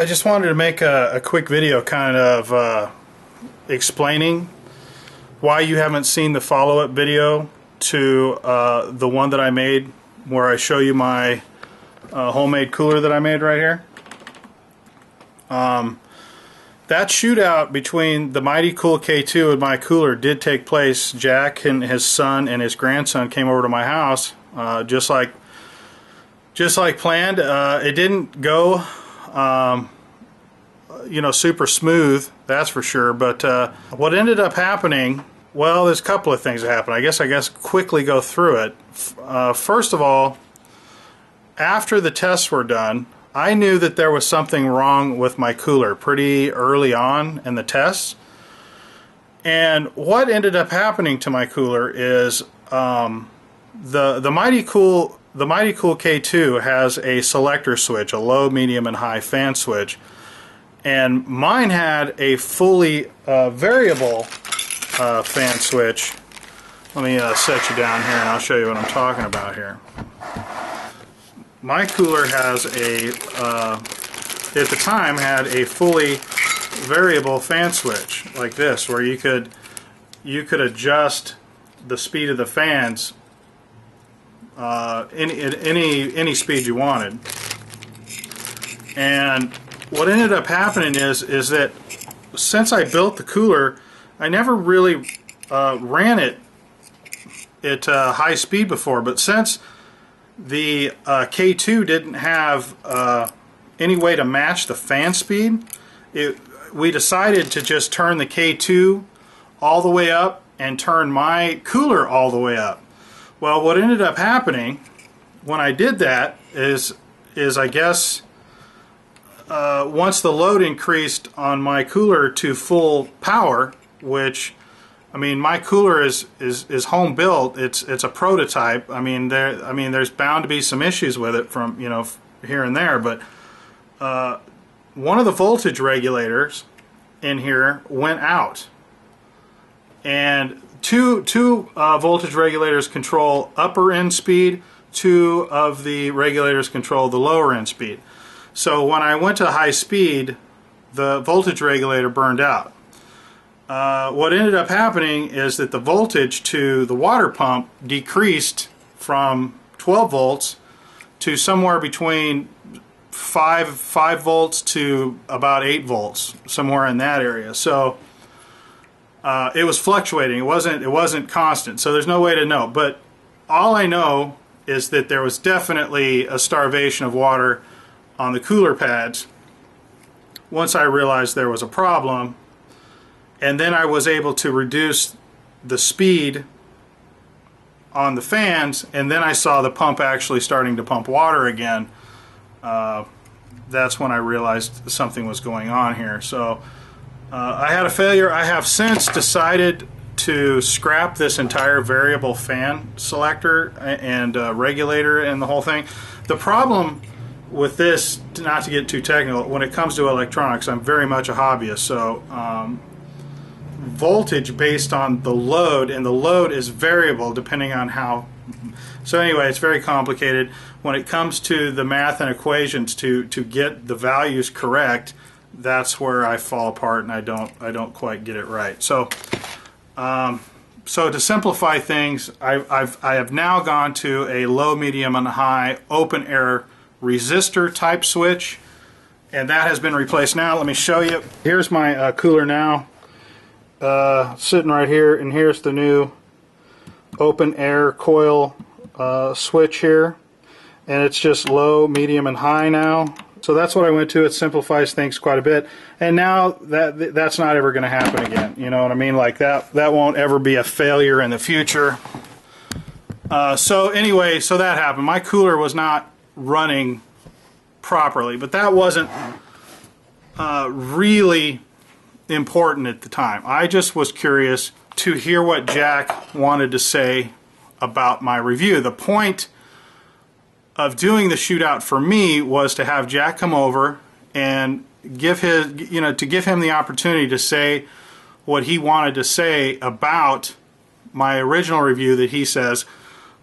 I just wanted to make a quick video kind of explaining why you haven't seen the follow-up video to the one that I made where I show you my homemade cooler that I made right here. That shootout between the MightyKool K2 and my cooler did take place. Jack and his son and his grandson came over to my house just like planned. It didn't go you know, super smooth, that's for sure, but what ended up happening, well, there's a couple of things that happened. I guess quickly go through it. First of all, after the tests were done, I knew that there was something wrong with my cooler pretty early on in the tests. And what ended up happening to my cooler is the MightyKool K2 has a selector switch, a low, medium, and high fan switch. And mine had a fully variable fan switch. Let me set you down here and I'll show you what I'm talking about here. My cooler has at the time had a fully variable fan switch like this, where you could adjust the speed of the fans any speed you wanted. And what ended up happening is that since I built the cooler, I never really ran it at high speed before, but since the K2 didn't have any way to match the fan speed, we decided to just turn the K2 all the way up and turn my cooler all the way up. Well, what ended up happening when I did that is I guess once the load increased on my cooler to full power, which, I mean, my cooler is home built. It's a prototype. I mean, there's bound to be some issues with it from, you know, here and there. But one of the voltage regulators in here went out, and two voltage regulators control upper end speed. Two of the regulators control the lower end speed. So when I went to high speed, the voltage regulator burned out. What ended up happening is that the voltage to the water pump decreased from 12 volts to somewhere between 5 volts to about 8 volts, somewhere in that area. So it was fluctuating. It wasn't constant. So there's no way to know. But all I know is that there was definitely a starvation of water on the cooler pads once I realized there was a problem. And then I was able to reduce the speed on the fans, and then I saw the pump actually starting to pump water again. That's when I realized something was going on here. So I had a failure. I have since decided to scrap this entire variable fan selector and regulator and the whole thing. The problem with this, not to get too technical, when it comes to electronics, I'm very much a hobbyist, so voltage based on the load, and the load is variable depending on how. So anyway, it's very complicated when it comes to the math and equations to get the values correct. That's where I fall apart, and I don't quite get it right. So so to simplify things, I have now gone to a low, medium, and high open air resistor type switch, and that has been replaced. Now let me show you. Here's my cooler now, sitting right here, and here's the new open air coil switch here, and it's just low, medium, and high now. So that's what I went to. It simplifies things quite a bit, and now that's not ever going to happen again. You know what I mean? Like that won't ever be a failure in the future. So anyway, so that happened. My cooler was not running properly, but that wasn't really important at the time. I just was curious to hear what Jack wanted to say about my review. The point of doing the shootout for me was to have Jack come over and give him the opportunity to say what he wanted to say about my original review that he says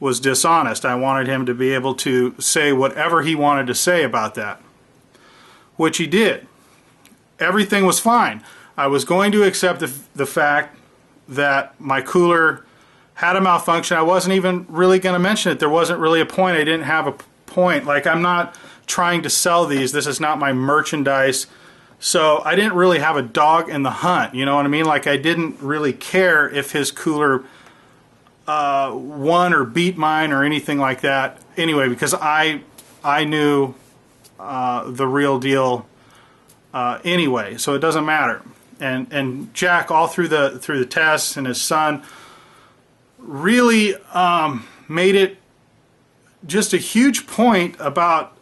was dishonest. I wanted him to be able to say whatever he wanted to say about that, which he did. everything was fine. I was going to accept the fact that my cooler had a malfunction. I wasn't even really going to mention it. There wasn't really a point. I didn't have a point. Like, I'm not trying to sell these. This is not my merchandise. So I didn't really have a dog in the hunt. You know what I mean? Like, I didn't really care if his cooler won or beat mine or anything like that. Anyway, because I knew the real deal anyway, so it doesn't matter. And Jack, all through the tests, and his son really made it just a huge point about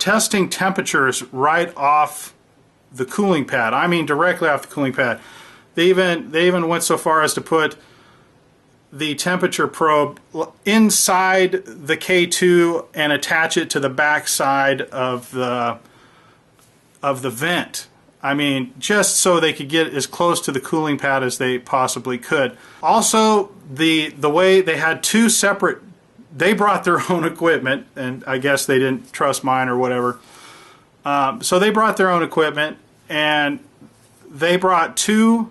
testing temperatures right off the cooling pad. I mean, directly off the cooling pad. They even went so far as to put the temperature probe inside the K2 and attach it to the back side of the vent. I mean, just so they could get as close to the cooling pad as they possibly could. Also, the way they had two separate, they brought their own equipment, and I guess they didn't trust mine or whatever. So they brought their own equipment, and they brought two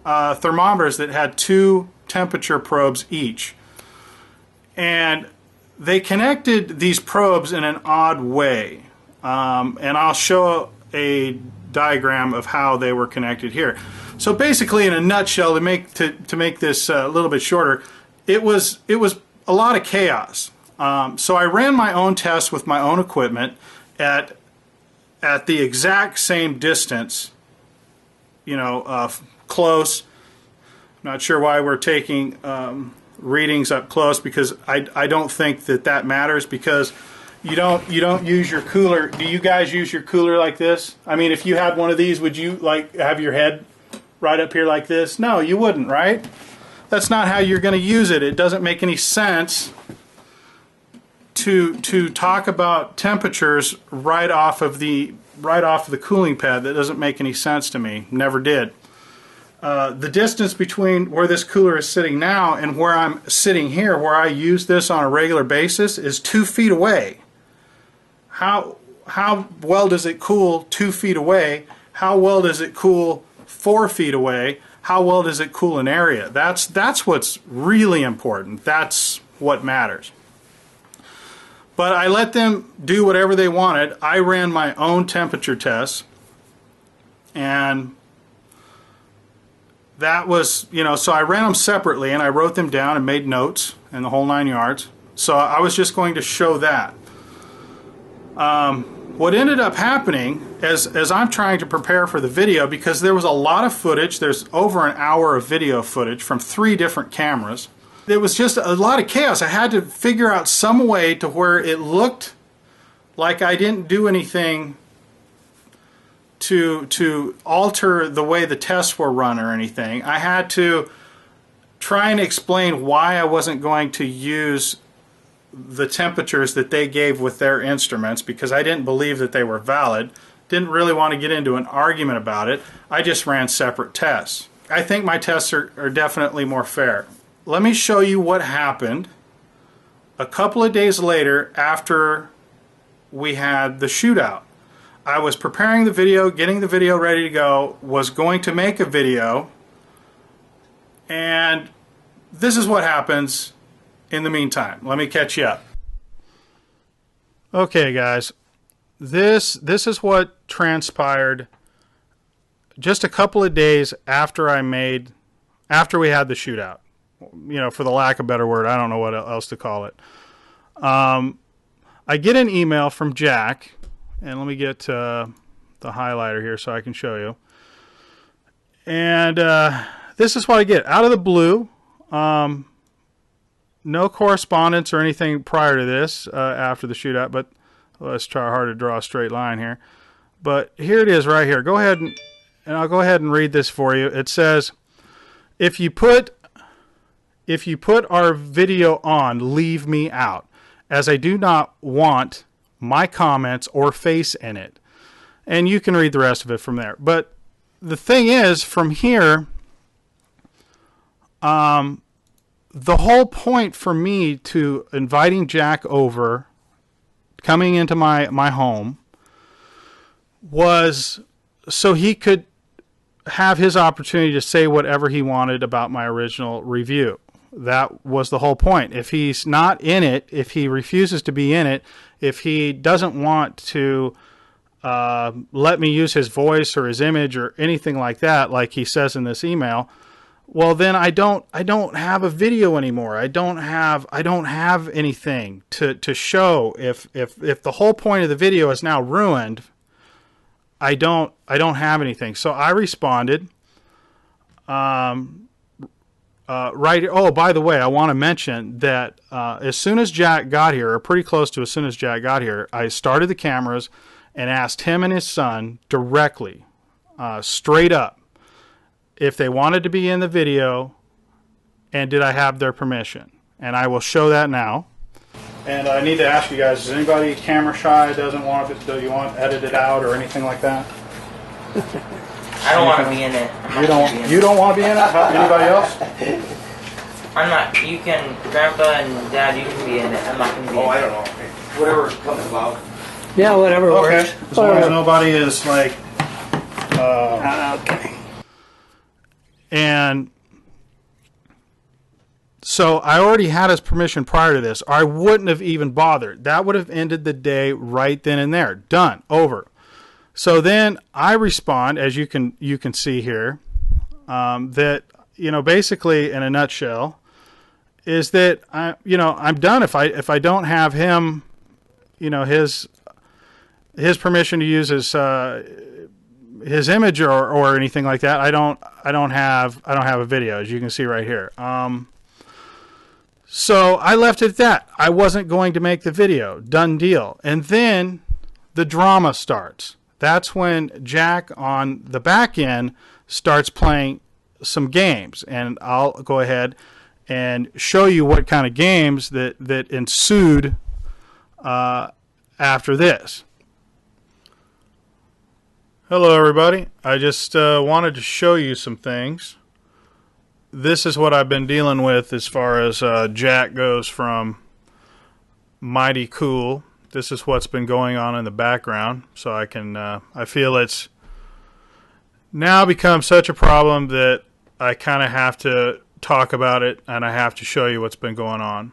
thermometers that had two temperature probes each. And they connected these probes in an odd way. And I'll show a diagram of how they were connected here. So basically, in a nutshell, to make this a little bit shorter, it was a lot of chaos. So I ran my own tests with my own equipment at the exact same distance, close. Not sure why we're taking readings up close, because I don't think that matters, because you don't use your cooler. Do you guys use your cooler like this? I mean, if you had one of these, would you like have your head right up here like this? No, you wouldn't, right? That's not how you're going to use it. It doesn't make any sense to talk about temperatures right off of the cooling pad. That doesn't make any sense to me. Never did. The distance between where this cooler is sitting now and where I'm sitting here, where I use this on a regular basis, is 2 feet away. How well does it cool 2 feet away? How well does it cool 4 feet away? How well does it cool an area? That's what's really important. That's what matters. But I let them do whatever they wanted. I ran my own temperature tests, and that was, so I ran them separately, and I wrote them down and made notes and the whole 9 yards. So I was just going to show that. What ended up happening as I'm trying to prepare for the video, because there was a lot of footage, there's over an hour of video footage from 3 different cameras. There was just a lot of chaos. I had to figure out some way to where it looked like I didn't do anything to alter the way the tests were run or anything. I had to try and explain why I wasn't going to use the temperatures that they gave with their instruments, because I didn't believe that they were valid. Didn't really want to get into an argument about it. I just ran separate tests. I think my tests are definitely more fair. Let me show you what happened a couple of days later after we had the shootout. I was preparing the video, getting the video ready to go, was going to make a video, and this is what happens in the meantime. Let me catch you up. Okay, guys, this is what transpired just a couple of days after after we had the shootout. For the lack of a better word, I don't know what else to call it. I get an email from Jack, and let me get the highlighter here so I can show you. And this is what I get out of the blue. No correspondence or anything prior to this after the shootout, but let's try hard to draw a straight line here. But here it is right here. Go ahead and I'll go ahead and read this for you. It says, if you put our video on, leave me out, as I do not want my comments or face in it. And you can read the rest of it from there. But the thing is, from here, the whole point for me to inviting Jack over, coming into my home, was so he could have his opportunity to say whatever he wanted about my original review. That was the whole point. If he's not in it, if he refuses to be in it, if he doesn't want to let me use his voice or his image or anything like that, like he says in this email, well, then I don't have a video anymore. I don't have anything to show. If the whole point of the video is now ruined, I don't have anything. So I responded. Right. Oh, by the way, I want to mention that as soon as Jack got here, or pretty close to as soon as Jack got here, I started the cameras and asked him and his son directly, straight up, if they wanted to be in the video, and did I have their permission. And I will show that now. And I need to ask you guys, is anybody camera shy, doesn't want it, do you want edited out or anything like that? I don't want to be in it. You don't want to be in it? Anybody else? I'm not. You can, Grandpa and Dad, you can be in it. I'm not going to be in it. I don't know. Whatever comes about. Yeah, whatever works. Okay, as long as nobody is like... okay. And so I already had his permission prior to this. I wouldn't have even bothered. That would have ended the day right then and there. Done. Over. So then I respond, as you can see here, that, basically in a nutshell, is that I'm done. If I don't have him, his permission to use his image or anything like that, I don't have a video, as you can see right here. So I left it at that. I wasn't going to make the video. Done deal. And then the drama starts. That's when Jack on the back end starts playing some games, and I'll go ahead and show you what kind of games that ensued after this. Hello everybody, I just wanted to show you some things. This is what I've been dealing with as far as Jack goes from MightyKool. This is what's been going on in the background, so I feel it's now become such a problem that I kind of have to talk about it, and I have to show you what's been going on.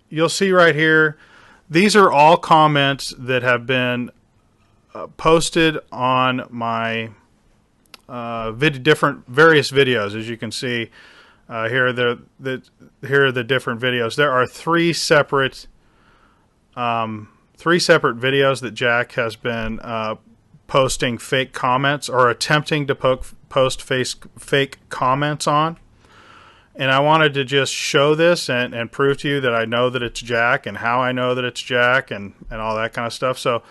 You'll see right here, these are all comments that have been posted on my various videos. As you can see, here are the different videos. There are three separate videos that Jack has been posting fake comments, or attempting to post fake comments on. And I wanted to just show this and prove to you that I know that it's Jack, and how I know that it's Jack, and all that kind of stuff. So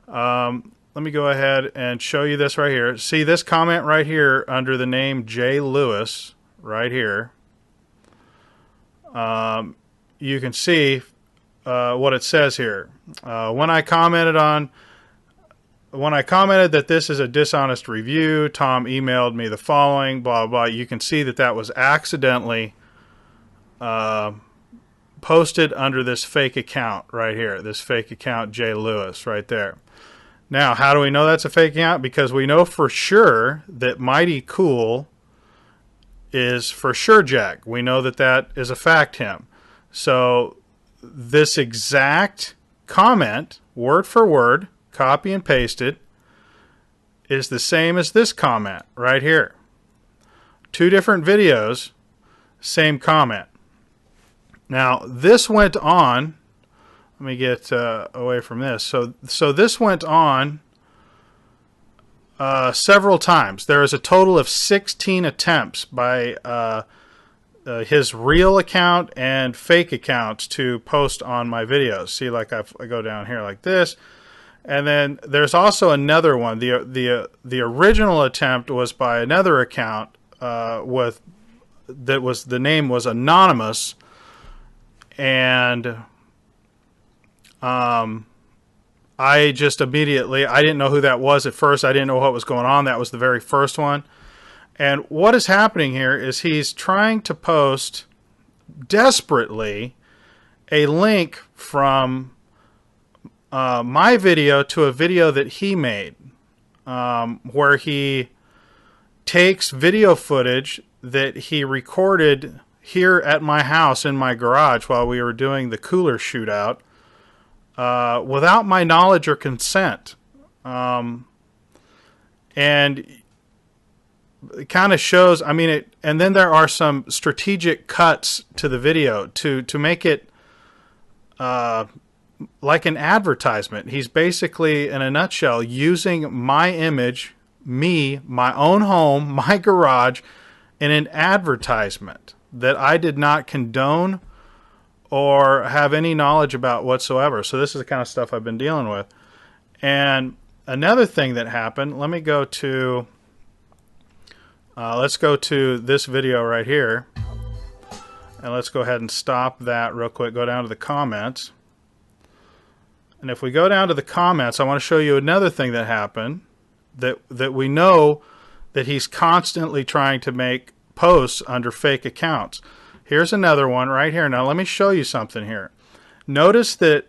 let me go ahead and show you this right here. See this comment right here under the name J. Lewis right here. You can see what it says here. When I commented that this is a dishonest review, Tom emailed me the following, blah, blah. You can see that was accidentally posted under this fake account right here, this fake account J. Lewis right there. Now, how do we know that's a fake account? Because we know for sure that MightyKool is for sure Jack. We know that is a fact him. So this exact comment, word for word, copy and pasted, is the same as this comment right here. Two different videos, same comment. Now, this went on. Let me get away from this. So this went on several times. There is a total of 16 attempts by his real account and fake accounts to post on my videos. See, like I go down here like this, and then there's also another one. The original attempt was by another account the name was anonymous, and I just immediately, I didn't know who that was at first. I didn't know what was going on. That was the very first one. And what is happening here is he's trying to post desperately a link from my video to a video that he made where he takes video footage that he recorded here at my house in my garage while we were doing the cooler shootout without my knowledge or consent. And it kind of shows, I mean, and then there are some strategic cuts to the video to make it like an advertisement. He's basically, in a nutshell, using my image, me, my own home, my garage, in an advertisement that I did not condone or have any knowledge about whatsoever. So this is the kind of stuff I've been dealing with. And another thing that happened, let me go to, let's go to this video right here. And let's go ahead and stop that real quick. Go down to the comments. And if we go down to the comments, I want to show you another thing that happened that we know that he's constantly trying to make posts under fake accounts. Here's another one right here. Now let me show you something here. Notice that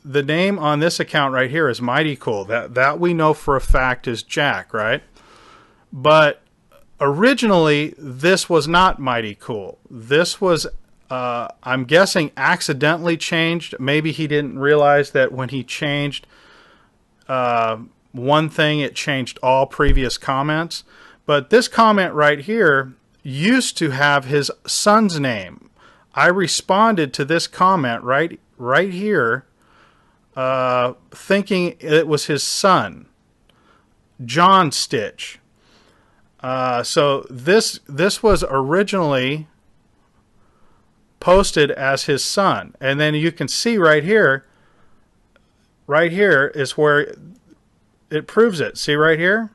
the name on this account right here is MightyKool. That we know for a fact is Jack, right? But originally this was not MightyKool. This was I'm guessing accidentally changed. Maybe he didn't realize that when he changed one thing, it changed all previous comments. But this comment right here used to have his son's name. I responded to this comment right here, thinking it was his son, John Stich. So this was originally posted as his son, and then you can see right here is where it proves it. See right here?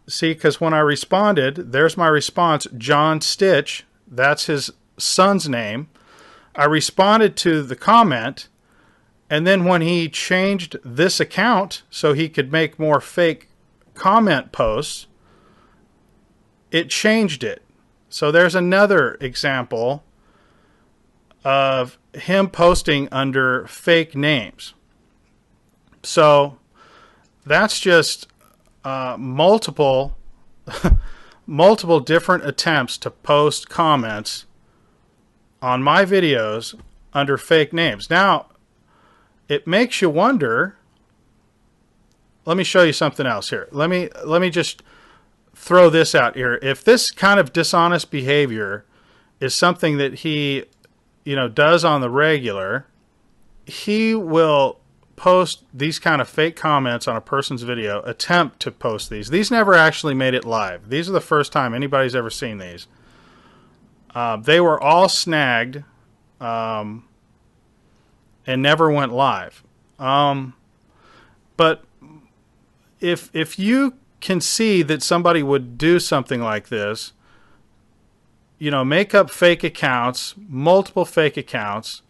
See, because when I responded, there's my response, John Stich. That's his son's name. I responded to the comment, and then when he changed this account so he could make more fake comment posts, it changed it. So there's another example of him posting under fake names. So that's just multiple different attempts to post comments on my videos under fake names. Now, it makes you wonder. Let me show you something else here. Let me just throw this out here. If this kind of dishonest behavior is something that he, does on the regular, he will post these kind of fake comments on a person's video, attempt to post these. These never actually made it live. These are the first time anybody's ever seen these. They were all snagged and never went live. But if you can see that somebody would do something like this, make up fake accounts, multiple fake accounts,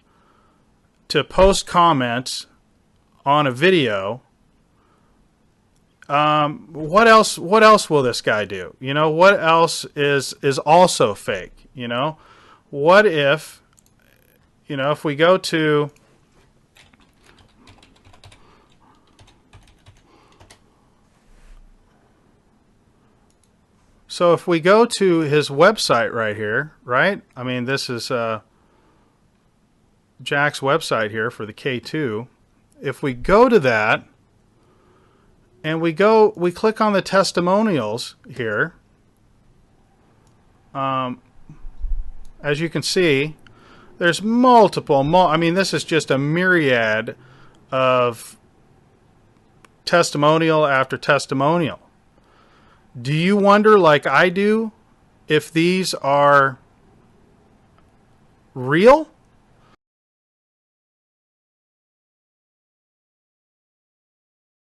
to post comments on a video, what else will this guy do? What else is also fake? What if, if we go to, so if we go to his website right here, right? I mean, this is Jack's website here for the K2. If we go to that and we click on the testimonials here, as you can see, there's multiple, I mean, this is just a myriad of testimonial after testimonial. Do you wonder, like I do, if these are real?